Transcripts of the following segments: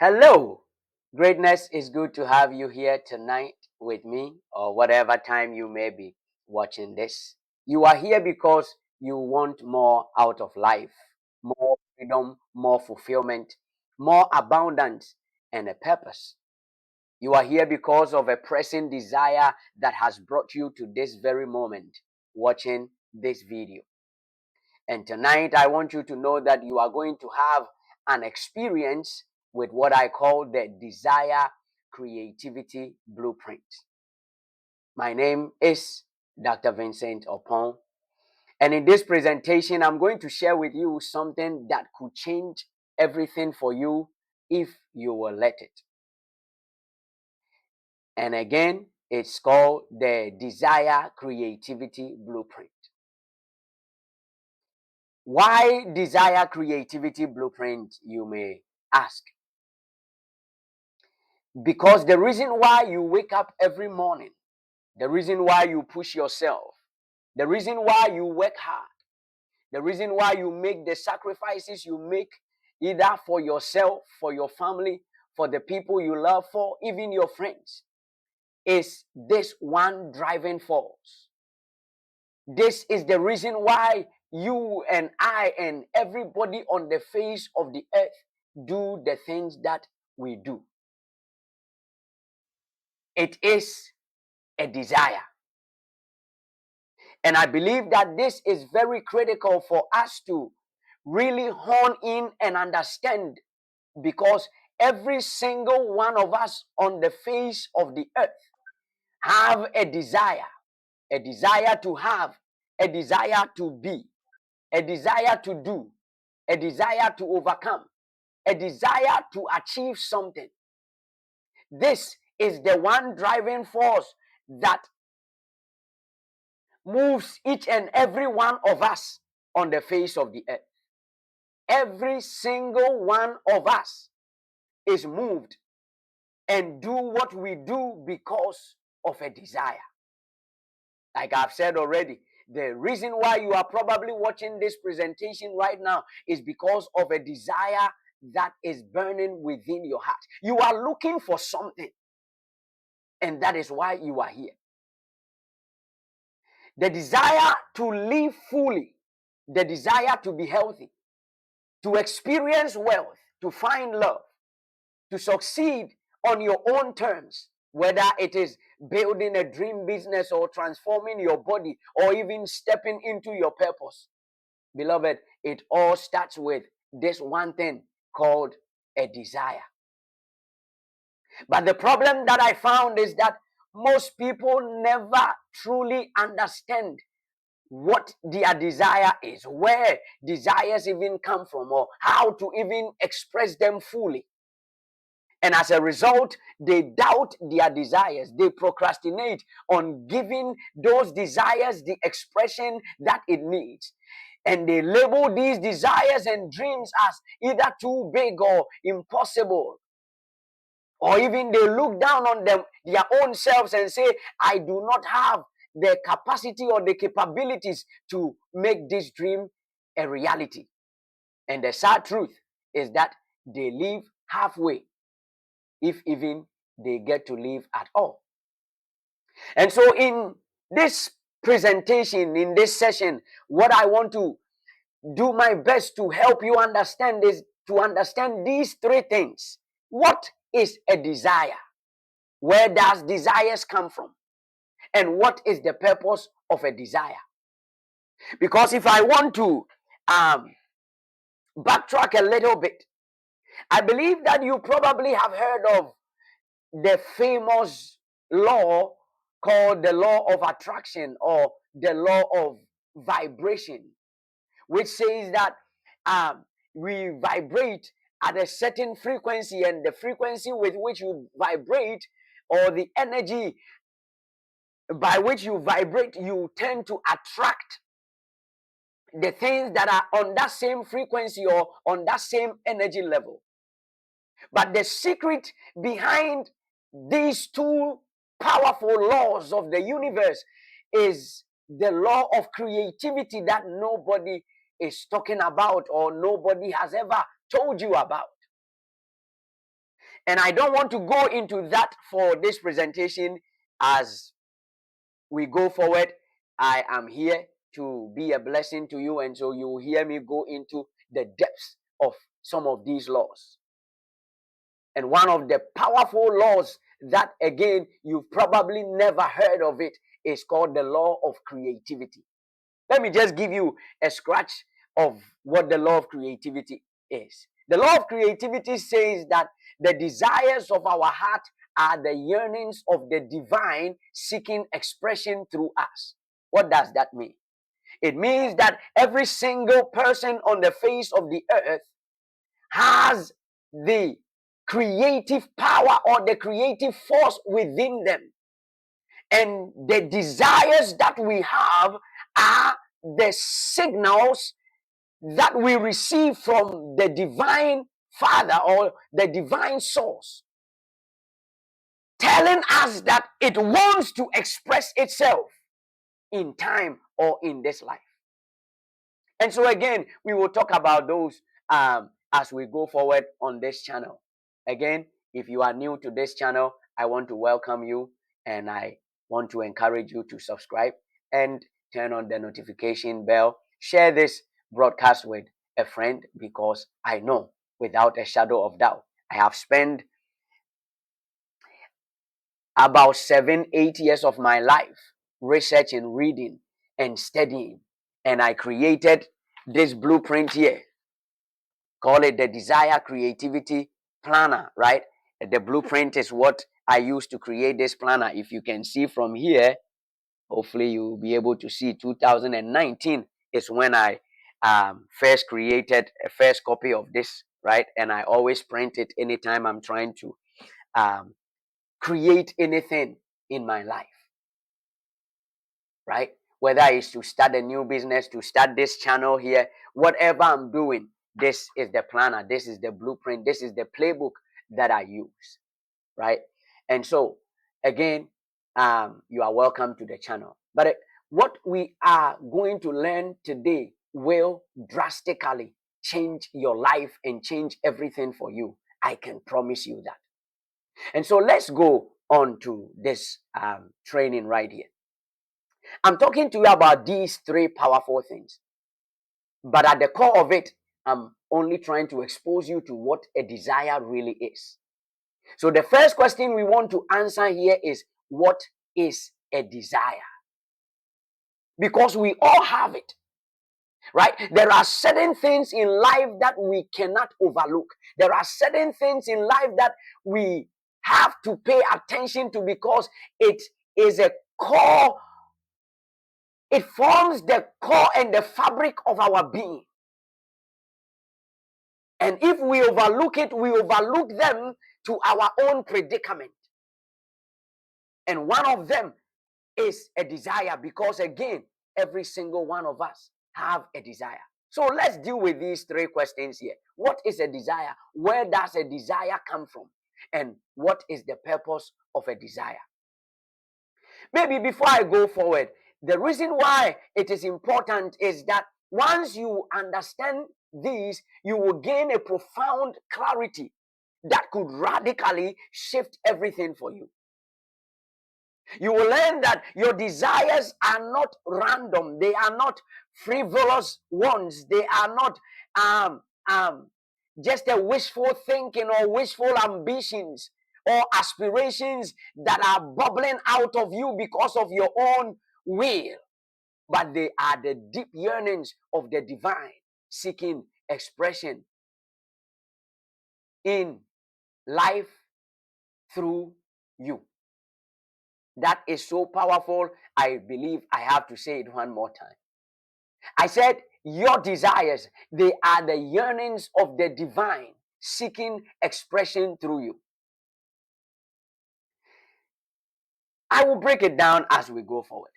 Hello, greatness. Is good to have you here tonight with me, or whatever time you may be watching this. You are here because you want more out of life, more freedom, more fulfillment, more abundance, and a purpose. You are here because of a pressing desire that has brought you to this very moment watching this video. And tonight, I want you to know that you are going to have an experience with what I call the Desire Creativity Blueprint. My name is Dr. Vincent Opon. And in this presentation, I'm going to share with you something that could change everything for you if you will let it. And again, it's called the Desire Creativity Blueprint. Why Desire Creativity Blueprint, you may ask? Because the reason why you wake up every morning, the reason why you push yourself, the reason why you work hard, the reason why you make the sacrifices you make, either for yourself, for your family, for the people you love, for even your friends, is this one driving force. This is the reason why you and I and everybody on the face of the earth do the things that we do. It is a desire. And I believe that this is very critical for us to really hone in and understand, because every single one of us on the face of the earth have a desire to have, a desire to be, a desire to do, a desire to overcome, a desire to achieve something. This is the one driving force that moves each and every one of us on the face of the earth. Every single one of us is moved and do what we do because of a desire. Like I've said already, the reason why you are probably watching this presentation right now is because of a desire that is burning within your heart. You are looking for something, and that is why you are here. The desire to live fully, the desire to be healthy, to experience wealth, to find love, to succeed on your own terms, whether it is building a dream business or transforming your body or even stepping into your purpose. Beloved, it all starts with this one thing called a desire. But the problem that I found is that most people never truly understand what their desire is, where desires even come from, or how to even express them fully. And as a result, they doubt their desires. They procrastinate on giving those desires the expression that it needs. And they label these desires and dreams as either too big or impossible. Or even they look down on them, their own selves, and say, I do not have the capacity or the capabilities to make this dream a reality. And the sad truth is that they live halfway, if even they get to live at all. And so in this presentation, in this session, what I want to do my best to help you understand is to understand these three things. What is a desire? Where does desires come from? And what is the purpose of a desire? Because if I want to backtrack a little bit, I believe that you probably have heard of the famous law called the law of attraction or the law of vibration, which says that we vibrate at a certain frequency, and the frequency with which you vibrate, or the energy by which you vibrate, you tend to attract the things that are on that same frequency or on that same energy level. But the secret behind these two powerful laws of the universe is the law of creativity that nobody is talking about or nobody has ever told you about. And I don't want to go into that for this presentation. As we go forward, I am here to be a blessing to you, and so you will hear me go into the depths of some of these laws. And one of the powerful laws that, again, you've probably never heard of it, is called the law of creativity. Let me just give you a scratch of what the law of creativity is. The law of creativity says that the desires of our heart are the yearnings of the divine seeking expression through us. What does that mean? It means that every single person on the face of the earth has the creative power or the creative force within them. And the desires that we have are the signals that we receive from the divine Father or the divine source, telling us that it wants to express itself in time or in this life. And so again, we will talk about those as we go forward on this channel. Again, if you are new to this channel, I want to welcome you, and I want to encourage you to subscribe and turn on the notification bell. Share this broadcast with a friend, because I know without a shadow of doubt, I have spent about 7-8 years of my life researching, reading, and studying. And I created this blueprint here. Call it the Desire Creativity Planner, right? The blueprint is what I used to create this planner. If you can see from here, hopefully you'll be able to see 2019 is when I first created a first copy of this, right? And I always print it anytime I'm trying to create anything in my life, right? Whether it's to start a new business, to start this channel here, whatever I'm doing, this is the planner, this is the blueprint, this is the playbook that I use, right? And so, again, you are welcome to the channel. But what we are going to learn today will drastically change your life and change everything for you. I can promise you that. And so let's go on to this training right here. I'm talking to you about these three powerful things. But at the core of it, I'm only trying to expose you to what a desire really is. So the first question we want to answer here is, what is a desire? Because we all have it, right? There are certain things in life that we cannot overlook. There are certain things in life that we have to pay attention to, because it is a core. It forms the core and the fabric of our being. And if we overlook it, we overlook them to our own predicament. And one of them is a desire, because again, every single one of us have a desire. So let's deal with these three questions here. What is a desire? Where does a desire come from? And what is the purpose of a desire? Maybe before I go forward, the reason why it is important is that once you understand these, you will gain a profound clarity that could radically shift everything for you. You will learn that your desires are not random. They are not frivolous ones. They are not just a wishful thinking or wishful ambitions or aspirations that are bubbling out of you because of your own will. But they are the deep yearnings of the divine seeking expression in life through you. That is so powerful. I believe I have to say it one more time. I said, your desires, they are the yearnings of the divine seeking expression through you. I will break it down as we go forward.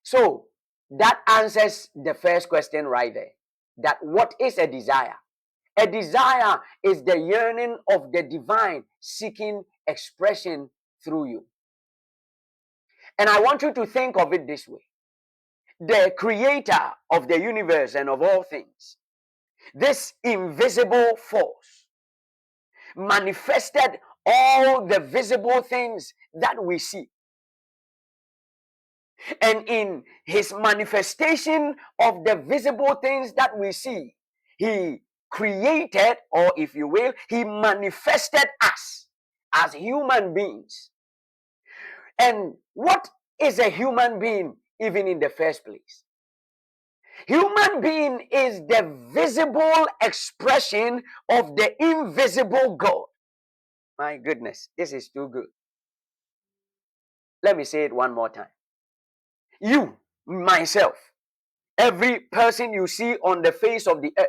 So that answers the first question right there. That what is a desire? A desire is the yearning of the divine seeking expression through you. And I want you to think of it this way. The creator of the universe and of all things, this invisible force, manifested all the visible things that we see. And in his manifestation of the visible things that we see, he created, or if you will, he manifested us as human beings. And what is a human being even in the first place? Human being is the visible expression of the invisible God. My goodness, this is too good. Let me say it one more time. You, myself, every person you see on the face of the earth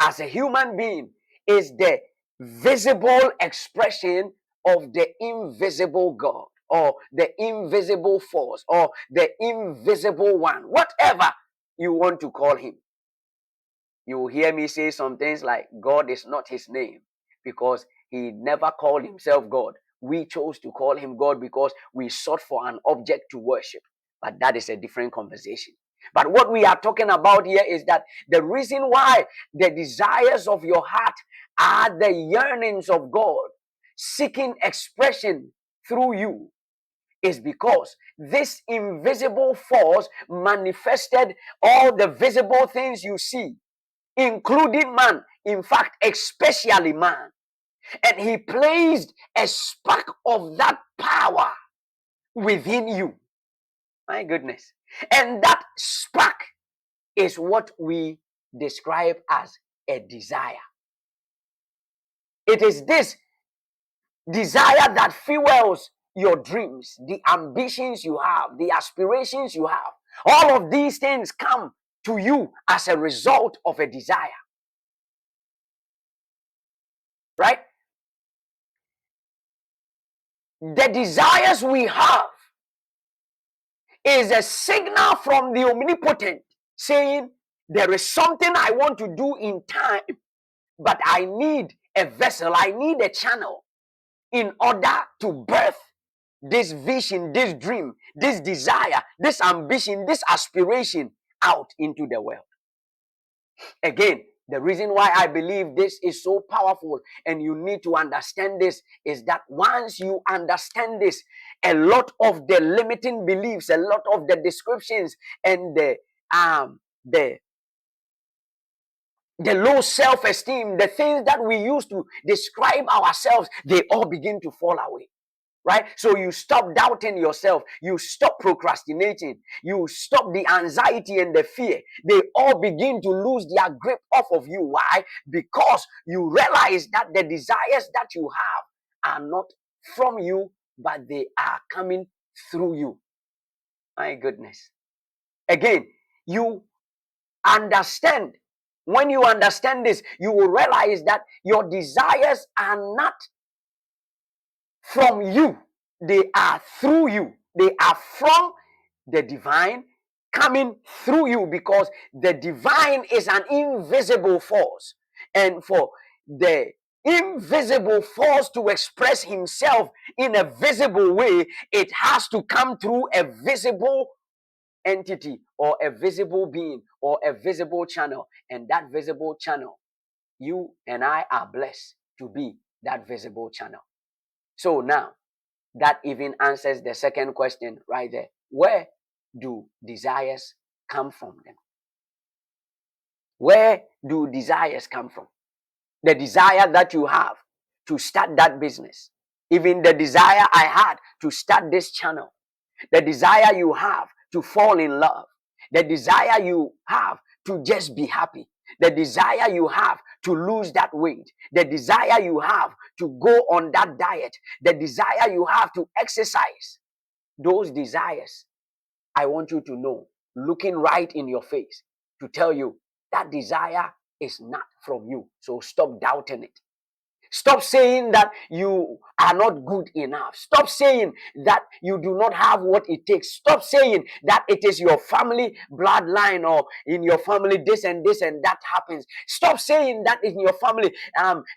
as a human being is the visible expression of the invisible God, or the invisible force, or the invisible one, whatever you want to call him. You will hear me say some things like God is not his name, because he never called himself God. We chose to call him God because we sought for an object to worship. But that is a different conversation. But what we are talking about here is that the reason why the desires of your heart are the yearnings of God, seeking expression through you, is because this invisible force manifested all the visible things you see, including man, in fact, especially man. And he placed a spark of that power within you. My goodness. And that spark is what we describe as a desire. It is this desire that fuels your dreams, the ambitions you have, the aspirations you have. All of these things come to you as a result of a desire. Right? The desires we have is a signal from the omnipotent saying, there is something I want to do in time, but I need a vessel, I need a channel in order to birth this vision, this dream, this desire, this ambition, this aspiration out into the world. Again, the reason why I believe this is so powerful and you need to understand this is that once you understand this, a lot of the limiting beliefs, a lot of the descriptions, and the low self-esteem, the things that we use to describe ourselves, they all begin to fall away. Right? So you stop doubting yourself. You stop procrastinating. You stop the anxiety and the fear. They all begin to lose their grip off of you. Why? Because you realize that the desires that you have are not from you, but they are coming through you. My goodness. Again, you understand. When you understand this, you will realize that your desires are not from you. They are through you. They are from the divine coming through you, because the divine is an invisible force. And for the invisible force to express himself in a visible way, it has to come through a visible entity, or a visible being, or a visible channel. And that visible channel, you and I are blessed to be that visible channel. So now, that even answers the second question right there. Where do desires come from then? Where do desires come from? The desire that you have to start that business, even the desire I had to start this channel, the desire you have to fall in love, the desire you have to just be happy, the desire you have to lose that weight, the desire you have to go on that diet, the desire you have to exercise, those desires, I want you to know, looking right in your face, to tell you that desire is not from you. So stop doubting it. Stop saying that you are not good enough. Stop saying that you do not have what it takes. Stop saying that it is your family bloodline, or in your family this and this and that happens. Stop saying that in your family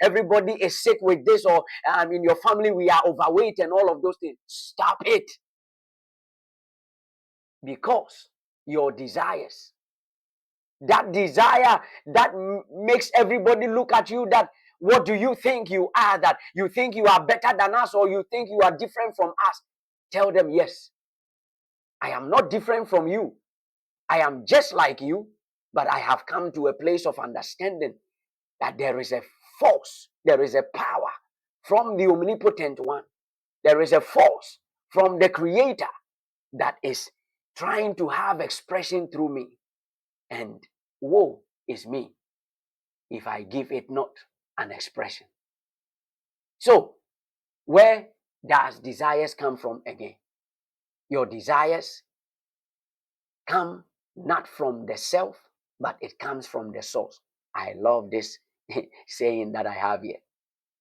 everybody is sick with this, or in your family we are overweight and all of those things. Stop it. Because your desires, that desire that makes everybody look at you, that What do you think you are, that you think you are better than us, or you think you are different from us? Tell them, yes, I am not different from you. I am just like you, but I have come to a place of understanding that there is a force, there is a power from the omnipotent one. There is a force from the creator that is trying to have expression through me. And woe is me if I give it not an expression. So, where does desires come from again? Your desires come not from the self, but it comes from the source. I love this saying that I have here,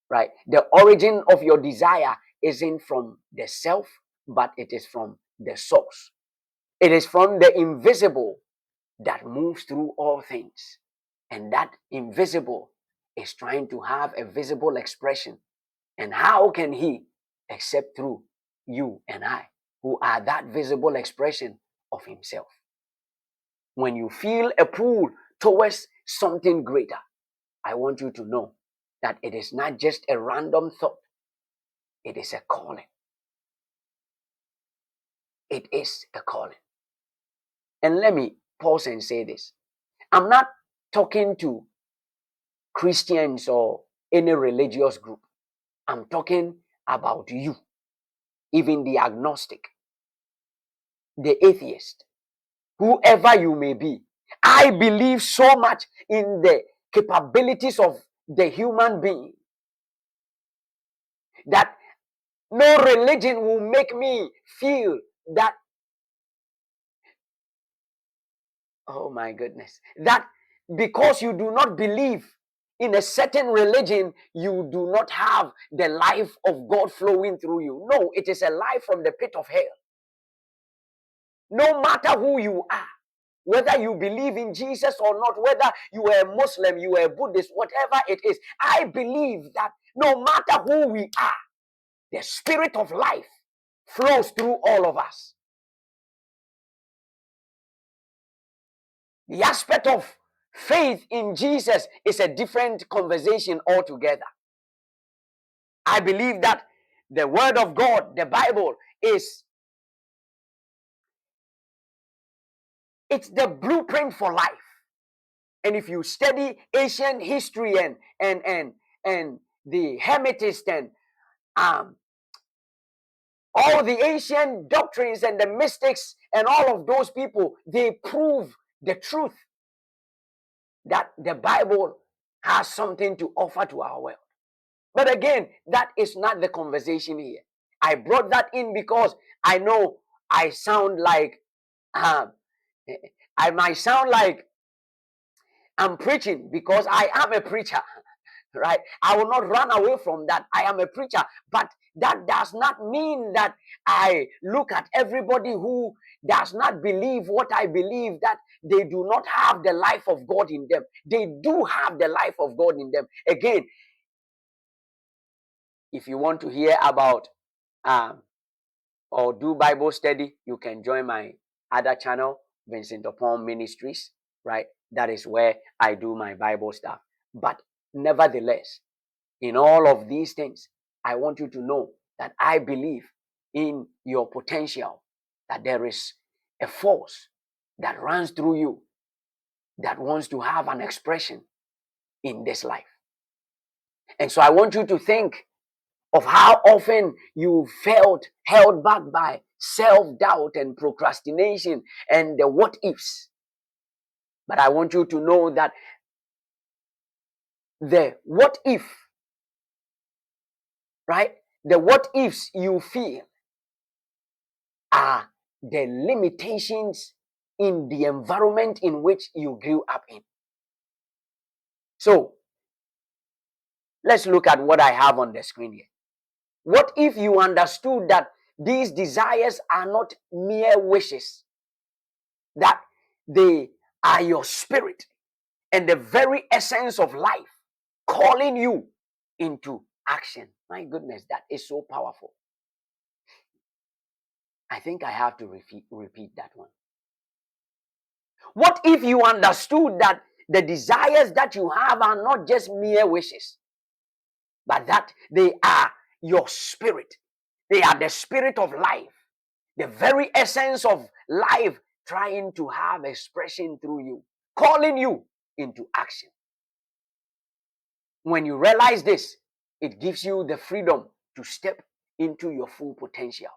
right? The origin of your desire isn't from the self, but it is from the source. It is from the invisible that moves through all things. And that invisible is trying to have a visible expression. And how can he except through you and I, who are that visible expression of himself? When you feel a pull towards something greater, I want you to know that it is not just a random thought, it is a calling. It is a calling. And let me pause and say this. I'm not talking to Christians or any religious group. I'm talking about you, even the agnostic, the atheist, whoever you may be. I believe so much in the capabilities of the human being that no religion will make me feel that, oh my goodness, that because you do not believe in a certain religion, you do not have the life of God flowing through you. No, it is a life from the pit of hell. No matter who you are, whether you believe in Jesus or not, whether you are a Muslim, you are a Buddhist, whatever it is, I believe that no matter who we are, the spirit of life flows through all of us. The aspect of faith in Jesus is a different conversation altogether. I believe that the word of God, the Bible, it's the blueprint for life. And if you study ancient history and the Hermetists and all the ancient doctrines and the mystics and all of those people, they prove the truth that the Bible has something to offer to our world. But again, that is not the conversation here. I brought that in because I know I sound like I might sound like I'm preaching, because I am a preacher, right? I will not run away from that. I am a preacher, but that does not mean that I look at everybody who does not believe what I believe, that they do not have the life of God in them. They do have the life of God in them. Again, if you want to hear about or do Bible study, you can join my other channel, Vincent Upon Ministries, right? That is where I do my Bible stuff. But nevertheless, in all of these things, I want you to know that I believe in your potential, that there is a force that runs through you that wants to have an expression in this life. And so I want you to think of how often you felt held back by self-doubt and procrastination and the what ifs. But I want you to know that the what if, right? The what ifs you feel are the limitations in the environment in which you grew up in. So let's look at what I have on the screen here. What if you understood that these desires are not mere wishes, that they are your spirit and the very essence of life calling you into action? My goodness, that is so powerful. I think I have to repeat that one. What if you understood that the desires that you have are not just mere wishes, but that they are your spirit. They are the spirit of life, the very essence of life trying to have expression through you, calling you into action. When you realize this, it gives you the freedom to step into your full potential.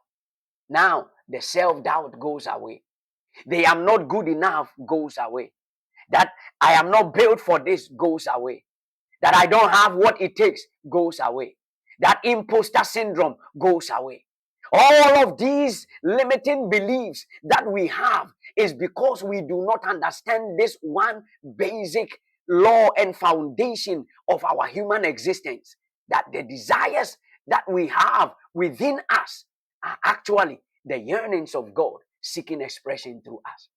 Now, the self-doubt goes away. The "I'm not good enough" goes away. That "I am not built for this" goes away. That "I don't have what it takes" goes away. That imposter syndrome goes away. All of these limiting beliefs that we have is because we do not understand this one basic law and foundation of our human existence, that the desires that we have within us are actually the yearnings of God seeking expression through us.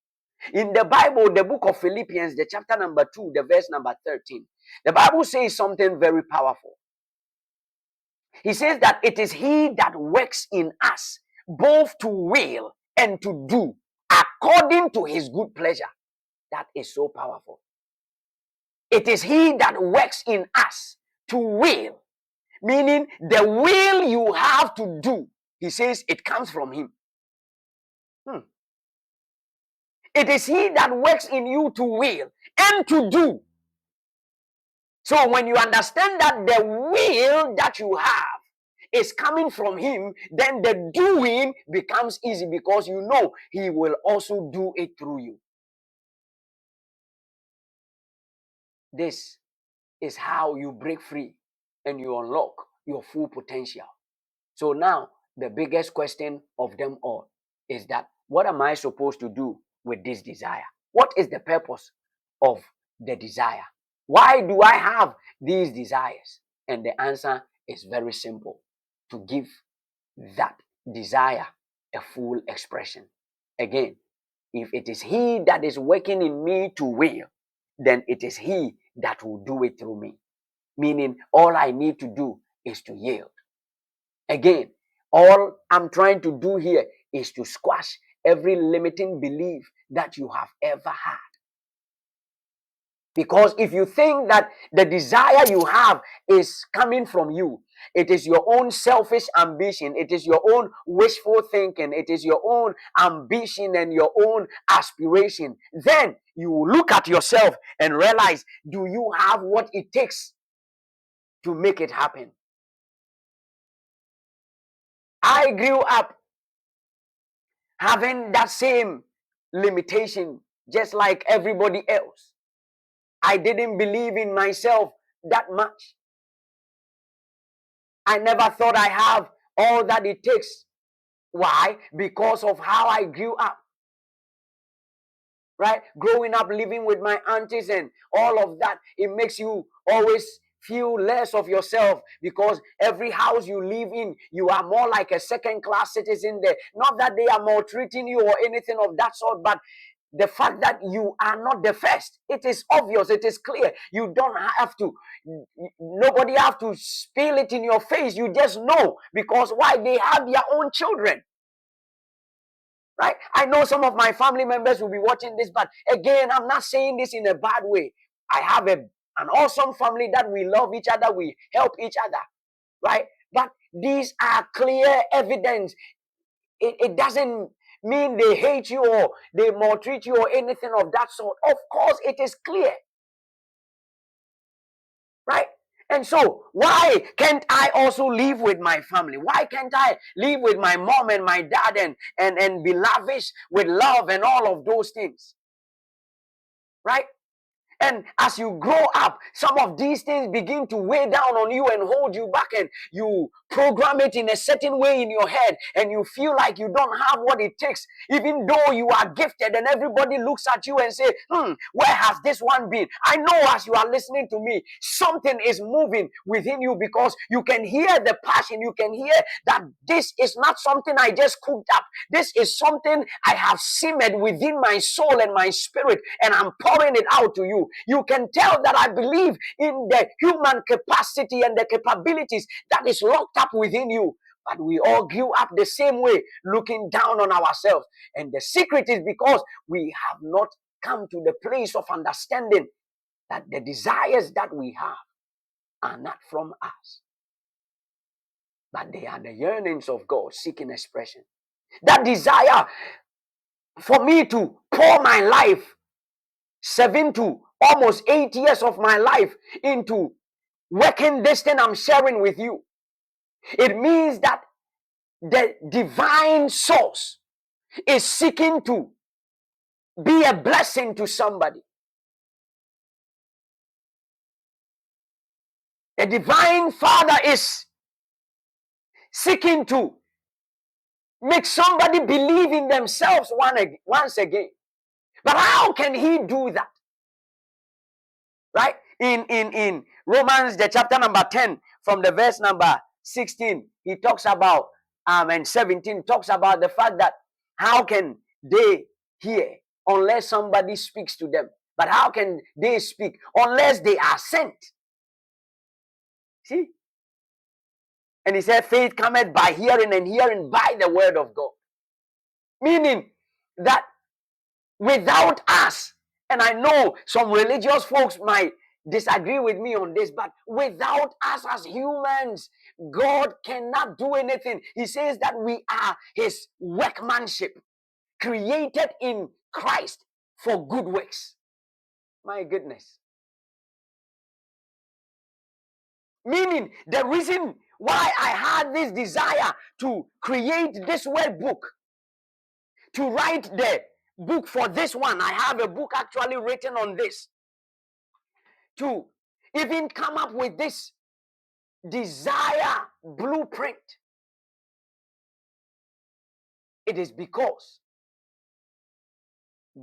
In the Bible, the book of Philippians, the chapter number 2, the verse number 13, the Bible says something very powerful. He says that it is He that works in us both to will and to do according to His good pleasure. That is so powerful. It is He that works in us to will, meaning the will you have to do. He says it comes from Him. It is He that works in you to will and to do. So when you understand that the will that you have is coming from Him, then the doing becomes easy because you know He will also do it through you. This is how you break free and you unlock your full potential. So now, the biggest question of them all is that, what am I supposed to do with this desire? What is the purpose of the desire? Why do I have these desires? And the answer is very simple: to give that desire a full expression. Again, if it is He that is working in me to will, then it is He that will do it through me. Meaning, all I need to do is to yield. Again, all I'm trying to do here is to squash every limiting belief that you have ever had. Because if you think that the desire you have is coming from you, it is your own selfish ambition, it is your own wishful thinking, it is your own ambition and your own aspiration, then you will look at yourself and realize, do you have what it takes to make it happen? I grew up having that same limitation, just like everybody else. I didn't believe in myself that much. I never thought I have all that it takes. Why? Because of how I grew up. Right? Growing up, living with my aunties and all of that, it makes you always feel less of yourself, because every house you live in, you are more like a second-class citizen there. Not that they are maltreating you or anything of that sort, but the fact that you are not the first, it is obvious, it is clear. You don't have to, nobody have to spill it in your face. You just know, because why? They have their own children. Right? I know some of my family members will be watching this, but again, I'm not saying this in a bad way. I have an awesome family that we love each other, we help each other, right? But these are clear evidence. It doesn't mean they hate you or they maltreat you or anything of that sort. Of course, it is clear, right? And so, why can't I also live with my family? Why can't I live with my mom and my dad and be lavish with love and all of those things? Right? And as you grow up, some of these things begin to weigh down on you and hold you back, and you program it in a certain way in your head, and you feel like you don't have what it takes, even though you are gifted, and everybody looks at you and say, where has this one been? I know as you are listening to me, something is moving within you, because you can hear the passion, you can hear that this is not something I just cooked up. This is something I have simmered within my soul and my spirit, and I'm pouring it out to you. You can tell that I believe in the human capacity and the capabilities that is locked up within you. But we all grew up the same way, looking down on ourselves. And the secret is because we have not come to the place of understanding that the desires that we have are not from us. but they are the yearnings of God seeking expression. That desire for me to pour my life, 7 to almost 8 years of my life, into working this thing I'm sharing with you. It means that the divine source is seeking to be a blessing to somebody. The divine Father is seeking to make somebody believe in themselves once again. But how can he do that? Right? In Romans, the chapter number 10, from the verse number 16, he talks about and 17 talks about the fact that how can they hear unless somebody speaks to them? But how can they speak unless they are sent? See? And he said, faith cometh by hearing, and hearing by the word of God. Meaning that without us, and I know some religious folks might disagree with me on this, but without us as humans, God cannot do anything. He says that we are his workmanship, created in Christ for good works. My goodness. Meaning the reason why I had this desire to create this word book, to write the book for this one. I have a book actually written on this. To even come up with this desire blueprint. It is because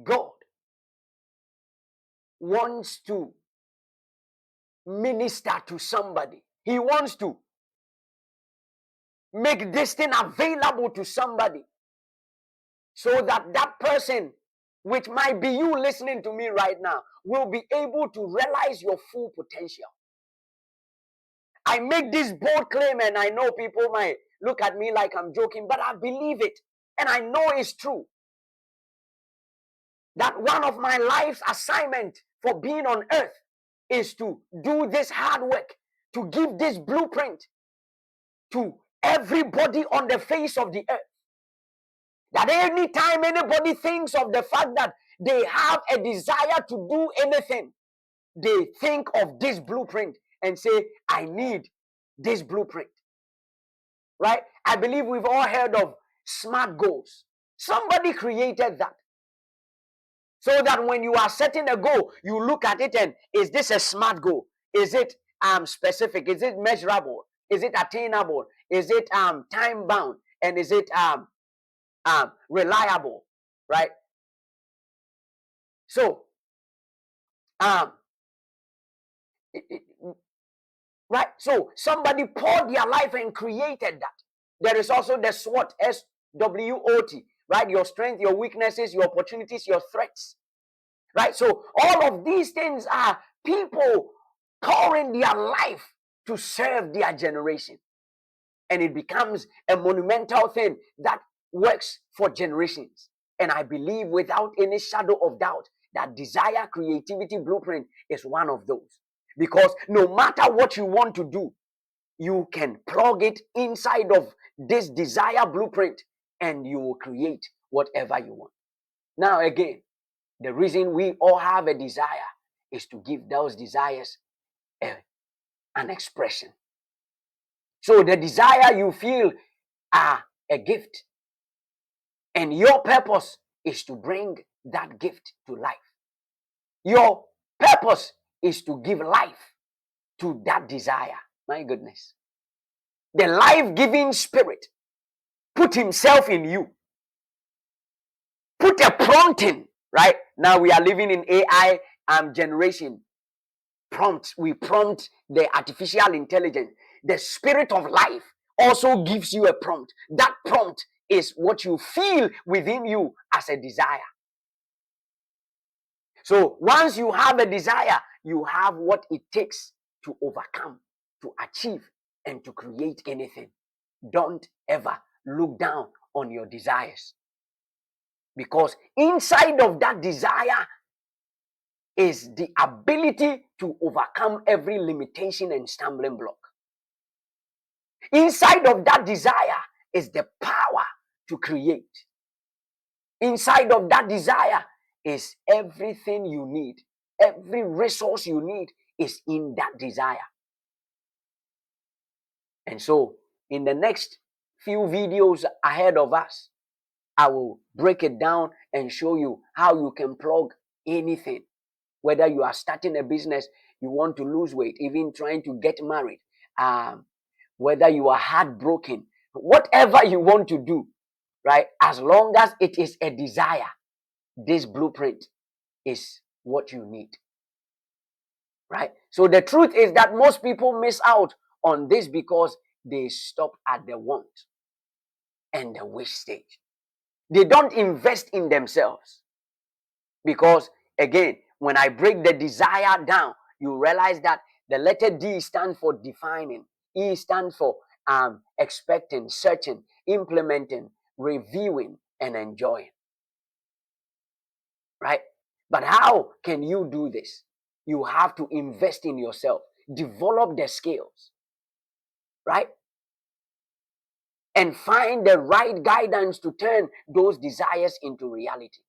God wants to minister to somebody. He wants to make this thing available to somebody, so that that person, which might be you listening to me right now, will be able to realize your full potential. I make this bold claim, and I know people might look at me like I'm joking, but I believe it, and I know it's true. That one of my life's assignment for being on earth is to do this hard work, to give this blueprint to everybody on the face of the earth. That anytime anybody thinks of the fact that they have a desire to do anything, they think of this blueprint and say, I need this blueprint. Right? I believe we've all heard of SMART goals. Somebody created that. So that when you are setting a goal, you look at it and, is this a SMART goal? Is it specific? Is it measurable? Is it attainable? Is it time bound? And is it reliable? Right? So right? So somebody poured their life and created that. There is also the SWOT, SWOT, right? Your strength, your weaknesses, your opportunities, your threats, right? So all of these things are people pouring their life to serve their generation. And it becomes a monumental thing that works for generations. And I believe without any shadow of doubt that Desire Creativity Blueprint is one of those. Because no matter what you want to do, you can plug it inside of this Desire Blueprint and you will create whatever you want. Now again, the reason we all have a desire is to give those desires an expression. So the desire you feel are a gift, and your purpose is to bring that gift to life. Your purpose is to give life to that desire. My goodness. The life-giving spirit put himself in you. Put a prompting, right? Now we are living in AI generation. We prompt the artificial intelligence. The spirit of life also gives you a prompt. That prompt is what you feel within you as a desire. So once you have a desire, you have what it takes to overcome, to achieve, and to create anything. Don't ever look down on your desires, because inside of that desire is the ability to overcome every limitation and stumbling block. Inside of that desire is the power to create. Inside of that desire is everything you need. Every resource you need is in that desire. And so, in the next few videos ahead of us, I will break it down and show you how you can plug anything. Whether you are starting a business, you want to lose weight, even trying to get married, whether you are heartbroken, whatever you want to do, right? As long as it is a desire, this blueprint is what you need, right? So the truth is that most people miss out on this because they stop at the want and the wish stage. They don't invest in themselves because, again, when I break the desire down, you realize that the letter D stands for defining, E stands for expecting, searching, implementing, reviewing, and enjoying. Right? But how can you do this? You have to invest in yourself, develop the skills, right? And find the right guidance to turn those desires into reality.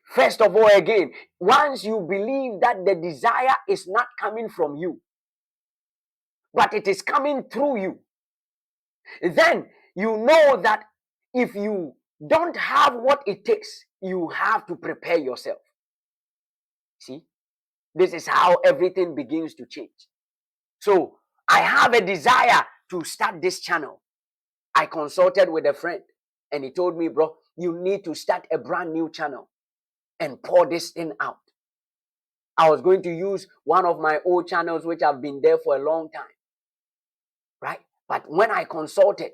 First of all, again, once you believe that the desire is not coming from you, but it is coming through you, then you know that if you don't have what it takes, you have to prepare yourself. See, this is how everything begins to change. So I have a desire to start this channel. I consulted with a friend and he told me, bro, you need to start a brand new channel and pour this thing out. I was going to use one of my old channels, which have been there for a long time, right? But when I consulted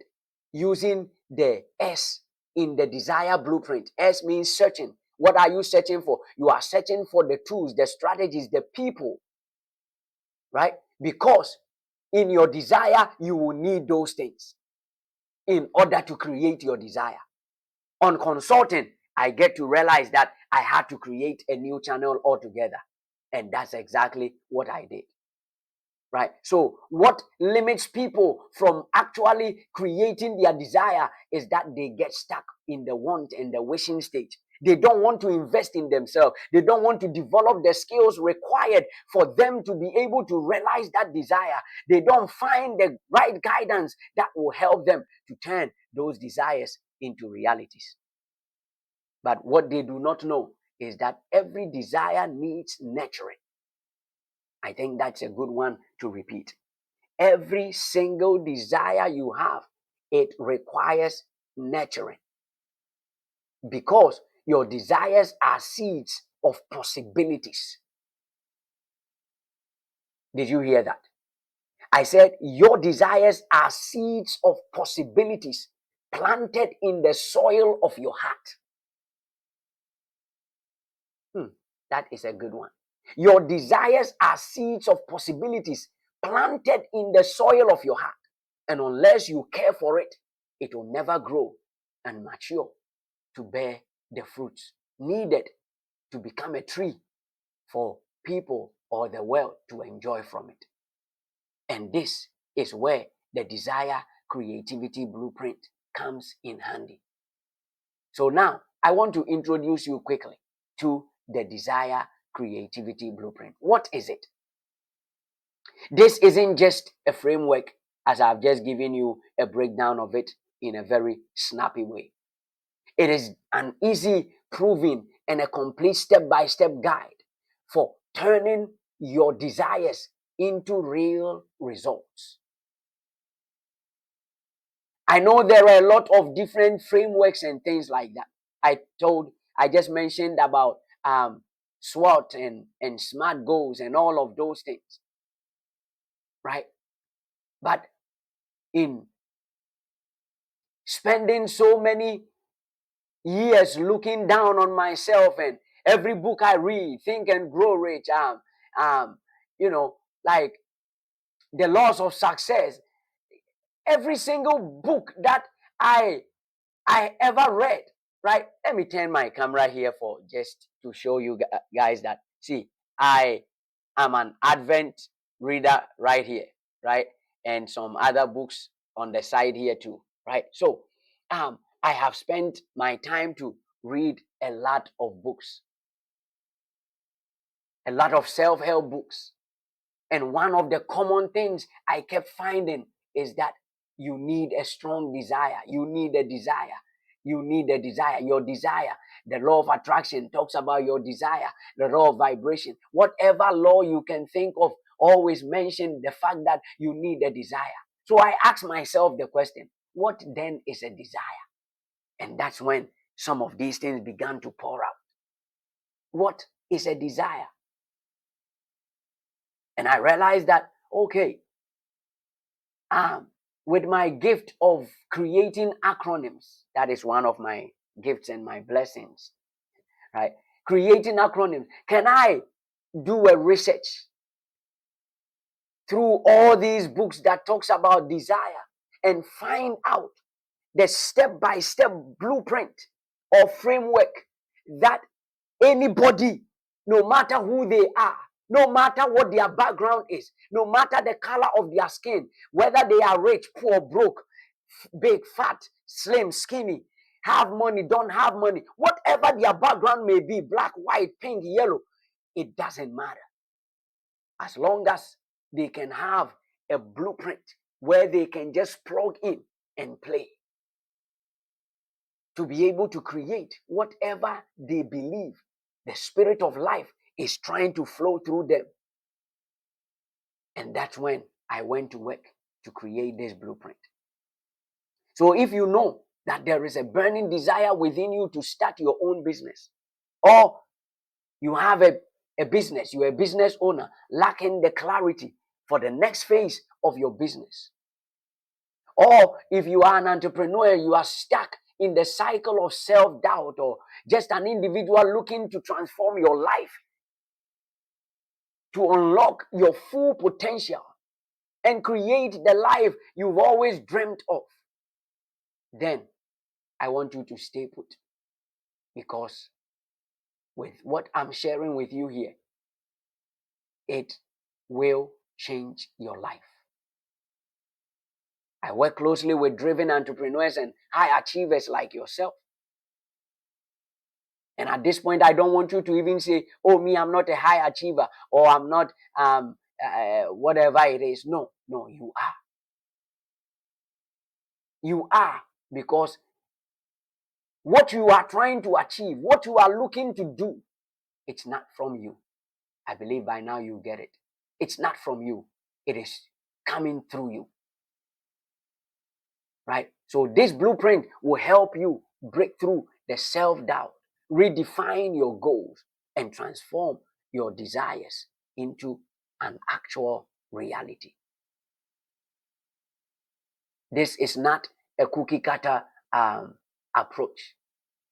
using the S in the desire blueprint, S means searching. What are you searching for? You are searching for the tools, the strategies, the people, right? Because in your desire, you will need those things in order to create your desire. On consulting, I get to realize that I had to create a new channel altogether. And that's exactly what I did. Right? So what limits people from actually creating their desire is that they get stuck in the want and the wishing stage. They don't want to invest in themselves. They don't want to develop the skills required for them to be able to realize that desire. They don't find the right guidance that will help them to turn those desires into realities. But what they do not know is that every desire needs nurturing. I think that's a good one to repeat. Every single desire you have, it requires nurturing because your desires are seeds of possibilities. Did you hear that? I said your desires are seeds of possibilities planted in the soil of your heart. That is a good one. Your desires are seeds of possibilities planted in the soil of your heart. And unless you care for it, it will never grow and mature to bear the fruits needed to become a tree for people or the world to enjoy from it. And this is where the desire creativity blueprint comes in handy. So now I want to introduce you quickly to the desire creativity blueprint. What is it? This isn't just a framework, as I've just given you a breakdown of it in a very snappy way. It is an easy, proven, and a complete step-by-step guide for turning your desires into real results. I know there are a lot of different frameworks and things like that. I just mentioned about SWOT and SMART goals and all of those things, right? But in spending so many years looking down on myself and every book I read, Think and Grow Rich, like The Laws of Success, every single book that I ever read, right? Let me turn my camera here for just to show you guys that, see, I am an Advent reader right here, right? and some other books on the side here too, right? So I have spent my time to read a lot of books, a lot of self-help books. And one of the common things I kept finding is that you need a strong desire. You need a desire. You need a desire. Your desire. The law of attraction talks about your desire, the law of vibration. Whatever law you can think of, always mention the fact that you need a desire. So I asked myself the question, what then is a desire? And that's when some of these things began to pour out. What is a desire? And I realized that, okay, with my gift of creating acronyms, that is one of my gifts and my blessings, right? Creating acronyms. Can I do a research through all these books that talks about desire and find out the step-by-step blueprint or framework that anybody, no matter who they are, no matter what their background is, no matter the color of their skin, whether they are rich, poor, broke, big, fat, slim, skinny, have money, don't have money, whatever their background may be, black, white, pink, yellow, it doesn't matter. As long as they can have a blueprint where they can just plug in and play to be able to create whatever they believe the spirit of life is trying to flow through them. And that's when I went to work to create this blueprint. So if you know that there is a burning desire within you to start your own business, or you have a business, you're a business owner lacking the clarity for the next phase of your business, or if you are an entrepreneur, you are stuck in the cycle of self-doubt, or just an individual looking to transform your life, to unlock your full potential and create the life you've always dreamt of, then I want you to stay put. Because with what I'm sharing with you here, it will change your life. I work closely with driven entrepreneurs and high achievers like yourself. And at this point, I don't want you to even say, oh, me, I'm not a high achiever, or I'm not whatever it is. No, you are. You are, because what you are trying to achieve, what you are looking to do, it's not from you. I believe by now you get it. It's not from you. It is coming through you. Right? So this blueprint will help you break through the self-doubt, redefine your goals, and transform your desires into an actual reality. This is not a cookie cutter approach.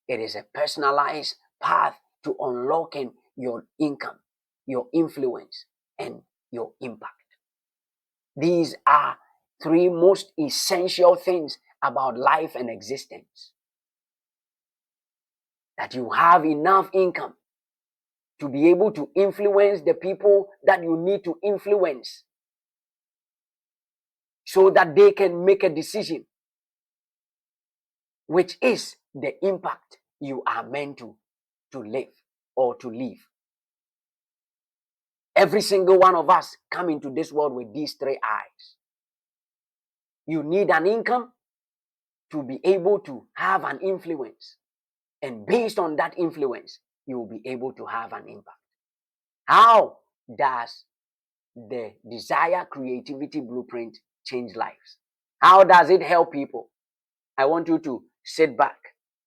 It is a personalized path to unlocking your income, your influence, and your impact. These are three most essential things about life and existence. That you have enough income to be able to influence the people that you need to influence, so that they can make a decision, which is the impact you are meant to live or to live. Every single one of us come into this world with these three eyes. You need an income to be able to have an influence. And based on that influence, you will be able to have an impact. How does the Desire Creativity Blueprint change lives? How does it help people? I want you to sit back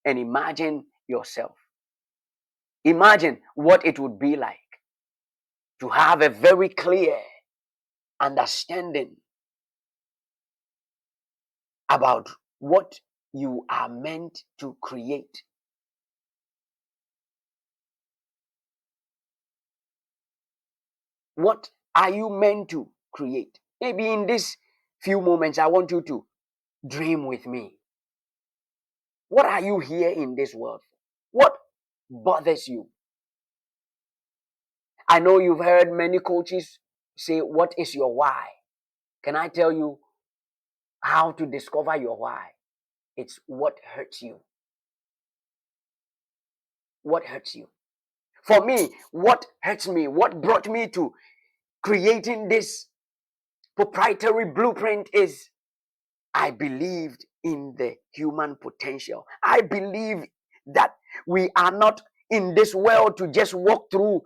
and imagine yourself. Imagine what it would be like to have a very clear understanding about what you are meant to create. What are you meant to create? Maybe in these few moments, I want you to dream with me. What are you here in this world for? What bothers you? I know you've heard many coaches say, what is your why? Can I tell you how to discover your why? It's what hurts you. What hurts you? For me, what hurts me, what brought me to creating this proprietary blueprint is I believed in the human potential. I believe that we are not in this world to just walk through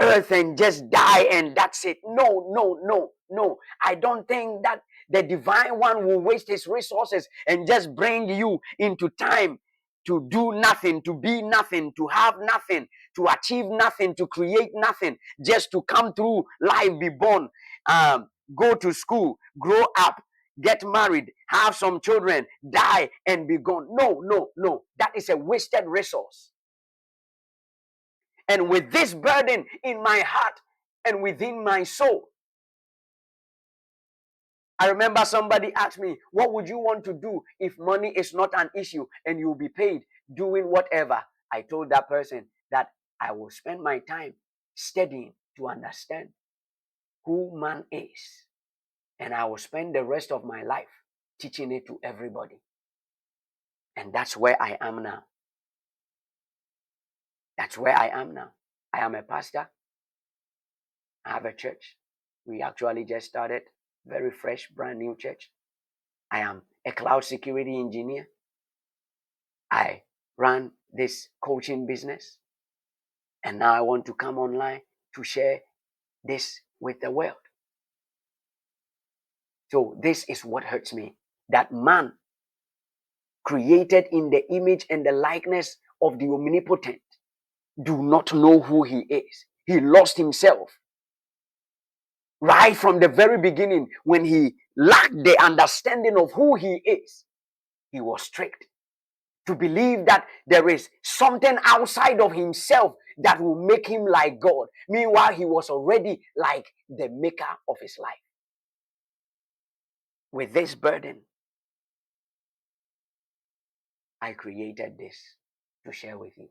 earth and just die and that's it. No, no, no, no. I don't think that the divine one will waste his resources and just bring you into time to do nothing, to be nothing, to have nothing, to achieve nothing, to create nothing, just to come through life, be born, go to school, grow up, get married, have some children, die, and be gone. No, no, no. That is a wasted resource. And with this burden in my heart and within my soul, I remember somebody asked me, what would you want to do if money is not an issue and you'll be paid doing whatever? I told that person that I will spend my time studying to understand who man is. And I will spend the rest of my life teaching it to everybody. And that's where I am now. That's where I am now. I am a pastor. I have a church. We actually just started, very fresh, brand new church. I am a cloud security engineer. I run this coaching business. And now I want to come online to share this with the world. So this is what hurts me. That man created in the image and the likeness of the omnipotent do not know who he is. He lost himself. Right from the very beginning, when he lacked the understanding of who he is, he was tricked to believe that there is something outside of himself that will make him like God. Meanwhile, he was already like the maker of his life. With this burden, I created this to share with you.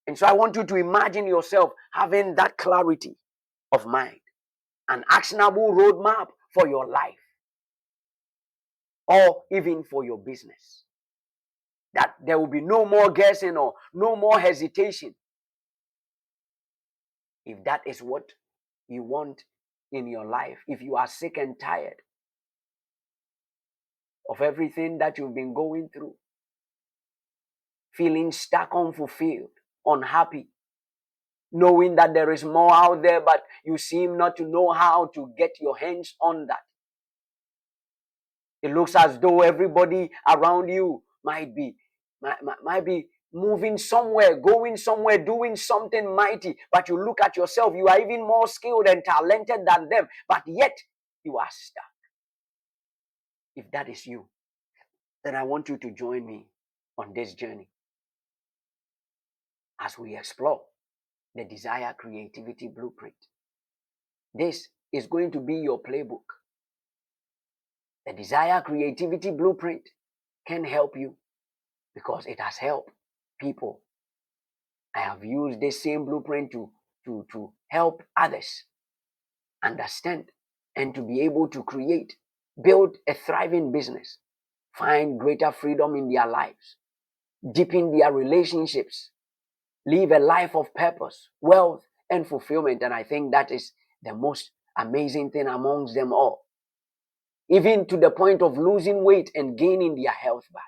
And so I want you to imagine yourself having that clarity of mind, an actionable roadmap for your life, or even for your business. That there will be no more guessing or no more hesitation. If that is what you want in your life, if you are sick and tired of everything that you've been going through, feeling stuck, unfulfilled, unhappy, knowing that there is more out there, but you seem not to know how to get your hands on that. It looks as though everybody around you might be moving somewhere, going somewhere, doing something mighty, but you look at yourself, you are even more skilled and talented than them, but yet you are stuck. If that is you, then I want you to join me on this journey as we explore the Desire Creativity Blueprint. This is going to be your playbook. The Desire Creativity Blueprint can help you because it has helped people. I have used this same blueprint to help others understand and to be able to create, build a thriving business, find greater freedom in their lives, deepen their relationships, live a life of purpose, wealth, and fulfillment. And I think that is the most amazing thing amongst them all. Even to the point of losing weight and gaining their health back.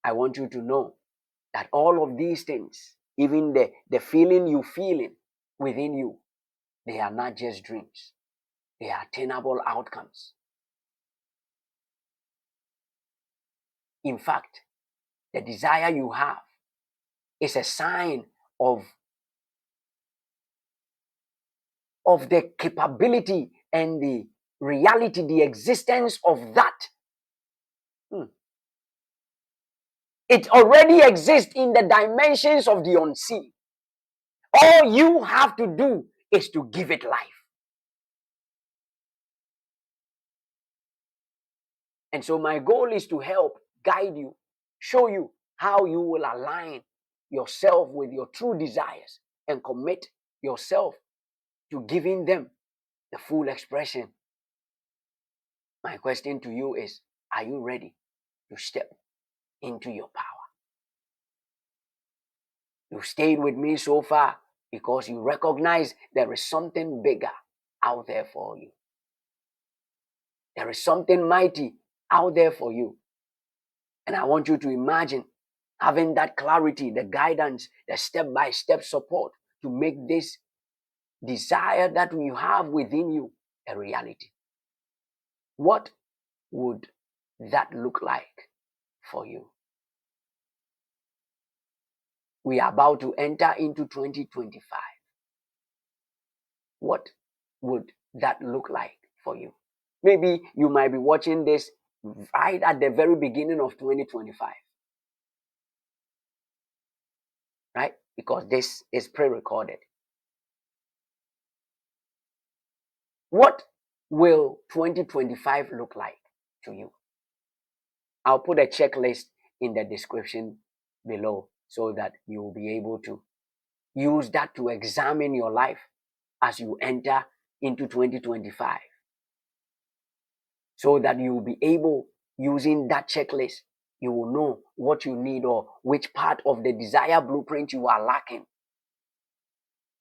I want you to know that all of these things, even the feeling you feeling within you, they are not just dreams. They are attainable outcomes. In fact, the desire you have is a sign of the capability and the reality, the existence of that. It already exists in the dimensions of the unseen. All you have to do is to give it life. And so my goal is to help guide you, show you how you will align yourself with your true desires and commit yourself to giving them the full expression. My question to you is, are you ready to step into your power? You stayed with me so far because you recognize there is something bigger out there for you. There is something mighty out there for you. And I want you to imagine having that clarity, the guidance, the step-by-step support to make this desire that you have within you a reality. What would that look like for you? We are about to enter into 2025. What would that look like for you? Maybe you might be watching this right at the very beginning of 2025, right? Because this is pre-recorded. What will 2025 look like to you? I'll put a checklist in the description below so that you will be able to use that to examine your life as you enter into 2025. So that you will be able, using that checklist, you will know what you need or which part of the desire blueprint you are lacking.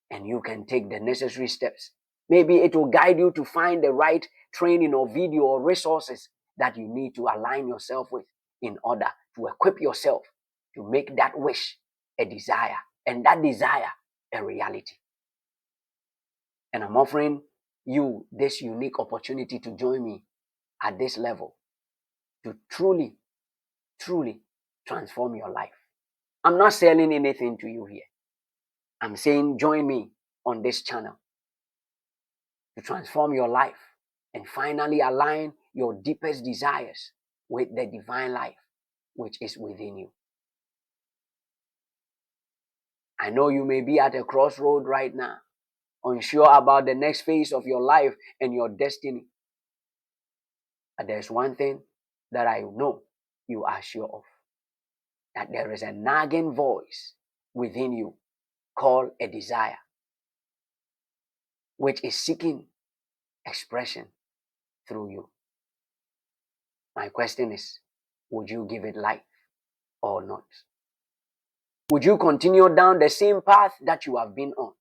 And you can take the necessary steps. Maybe it will guide you to find the right training or video or resources that you need to align yourself with in order to equip yourself to make that wish a desire and that desire a reality. And I'm offering you this unique opportunity to join me at this level to truly transform your life. I'm not selling anything to you here. I'm saying join me on this channel to transform your life and finally align your deepest desires with the divine life which is within you. I know you may be at a crossroad right now, unsure about the next phase of your life and your destiny. But there's one thing that I know you are sure of, that there is a nagging voice within you called a desire, which is seeking expression through you. My question is, would you give it life or not? Would you continue down the same path that you have been on?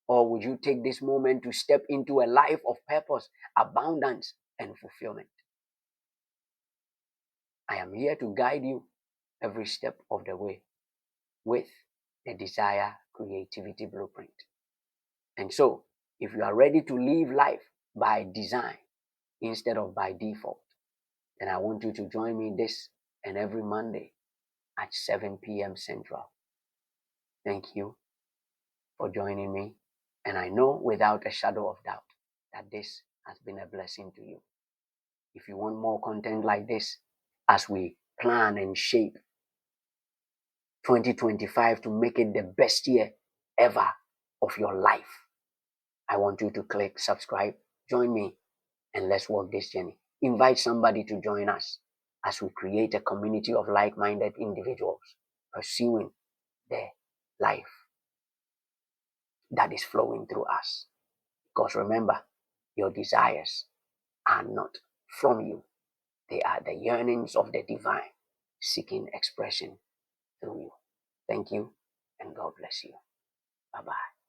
Or would you take this moment to step into a life of purpose, abundance, and fulfillment? I am here to guide you every step of the way with the Desire Creativity Blueprint. And so, if you are ready to live life by design instead of by default, then I want you to join me this and every Monday at 7 p.m. Central. Thank you for joining me. And I know without a shadow of doubt that this has been a blessing to you. If you want more content like this, as we plan and shape 2025 to make it the best year ever of your life, I want you to click subscribe, join me, and let's walk this journey. Invite somebody to join us as we create a community of like-minded individuals pursuing the life that is flowing through us. Because remember, your desires are not from you. They are the yearnings of the divine seeking expression through you. Thank you, and God bless you. Bye-bye.